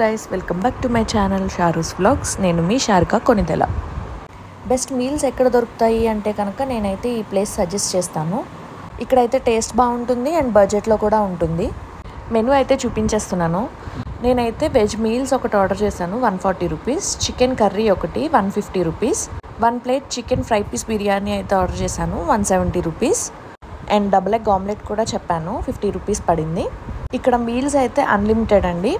Guys, welcome back to my channel Sharu's vlogs. నేను మీ షారిక Konidela. Best meals ఎక్కడ దొరుకుతాయి అంటే కనుక నేనైతే ఈ ప్లేస్ సజెస్ట్ చేస్తాను. ఇక్కడైతే టేస్ట్ బాగుంటుంది అండ్ బడ్జెట్లో కూడా ఉంటుంది. మెనూ అయితే చూపించేస్తున్నాను. నేనైతే వెజ్ మీల్స్ ఒకటి ఆర్డర్ చేశాను, 140 రూపీస్. చికెన్ కర్రీ ఒకటి 150 rupees. 1 plate chicken fry piece biryani అయితే ఆర్డర్ చేశాను, 170 rupees. And double egg omelette కూడా చెప్పాను, 50 రూపీస్ పడింది. ఇక్కడ మీల్స్ అయితే అన్లిమిటెడ్ అండి,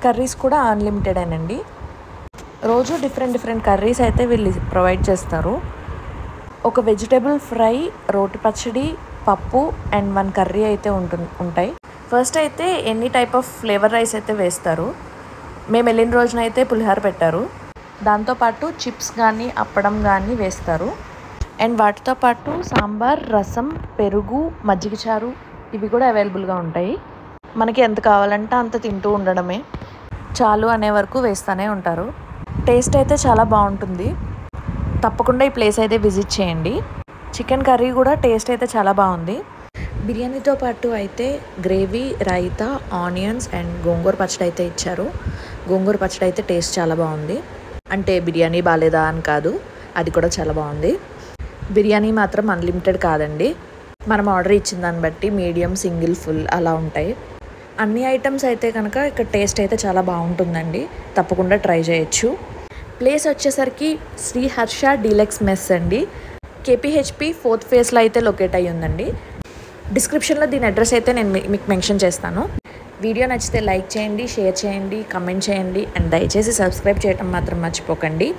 కర్రీస్ కూడా అన్లిమిటెడేనండి. రోజు డిఫరెంట్ కర్రీస్ అయితే వీళ్ళు ప్రొవైడ్ చేస్తారు. ఒక వెజిటేబుల్ ఫ్రై, రోటి పచ్చడి, పప్పు అండ్ 1 కర్రీ అయితే ఉంటాయి. ఫస్ట్ అయితే any type of flavour rice అయితే వేస్తారు. మేము వెళ్ళిన రోజునైతే పులిహోర పెట్టారు. దాంతోపాటు చిప్స్ కానీ అప్పడం కానీ వేస్తారు. అండ్ వాటితో పాటు సాంబార్, రసం, పెరుగు, మజ్జిగ చారు ఇవి కూడా అవైలబుల్గా ఉంటాయి. మనకి ఎంత కావాలంటే అంత తింటూ ఉండడమే, చాలు అనే వరకు వేస్తూనే ఉంటారు. టేస్ట్ అయితే చాలా బాగుంటుంది. తప్పకుండా ఈ ప్లేస్ అయితే విజిట్ చేయండి. చికెన్ కర్రీ కూడా టేస్ట్ అయితే చాలా బాగుంది. బిర్యానీతో పాటు అయితే గ్రేవీ, రైతా, ఆనియన్స్ అండ్ గోంగూర పచ్చడి అయితే ఇచ్చారు. గోంగూర పచ్చడి అయితే టేస్ట్ చాలా బాగుంది. అంటే బిర్యానీ బాగాలేదా అని కాదు, అది కూడా చాలా బాగుంది. బిర్యానీ మాత్రం అన్లిమిటెడ్ కాదండి, మనం ఆర్డర్ ఇచ్చిన దాన్ని బట్టి మీడియం, సింగిల్, ఫుల్ అలా ఉంటాయి. అన్ని ఐటమ్స్ అయితే కనుక ఇక్కడ టేస్ట్ అయితే చాలా బాగుంటుందండి. తప్పకుండా ట్రై చేయొచ్చు. ప్లేస్ వచ్చేసరికి శ్రీ హర్ష డీలక్స్ మెస్ అండి. కేపీహెచ్పి 4th ఫేజ్లో అయితే లొకేట్ అయ్యి ఉందండి. డిస్క్రిప్షన్లో దీని అడ్రస్ అయితే నేను మీకు మెన్షన్ చేస్తాను. వీడియో నచ్చితే లైక్ చేయండి, షేర్ చేయండి, కమెంట్ చేయండి అండ్ దయచేసి సబ్స్క్రైబ్ చేయడం మాత్రం మర్చిపోకండి.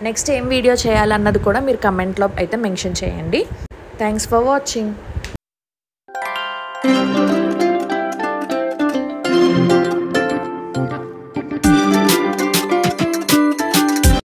నెక్స్ట్ ఏం వీడియో చేయాలన్నది కూడా మీరు కమెంట్లో అయితే మెన్షన్ చేయండి. Thanks for watching.